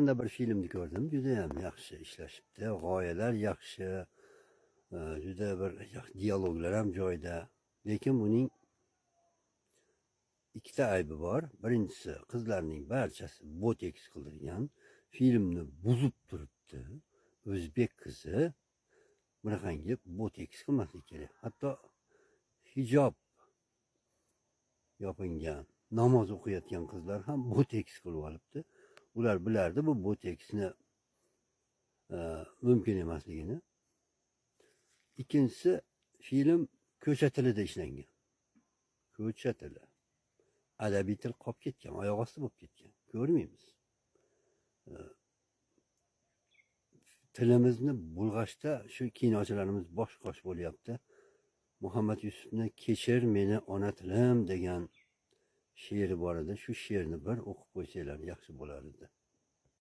Bir filmni ko'rdim, juda ham yaxshi ishlashibdi, g'oyalar yaxshi, juda bir dialoglar ham joyida. Lekin buning ikkita aybi bor. Birinchisi, qizlarning barchasi boteks qildirilgan, filmni buzib turibdi. O'zbek qizi bunaqangi boteks qilmaslik kerak. Hatto hijob yopingan, namoz o'qiyotgan qizlar ham boteks qilib olibdi. Ular bilardi bu boteksni mumkin emasligini. Ikkinchisi, film ko'cha tilida ishlangan. Ko'cha tili. Adabiy til qolib ketgan, oyoq osti bo'lib ketgan. Ko'rmaymiz. Tilimizni bulg'ashda shu kinochilarimiz bosh-qosh bo'lyapti. Muhammad Yusufni "Kechir meni ona tilim" degan she'ri bor edi. Shu she'rni bir o'qib qo'ysanglar yaxshi bo'lar edi.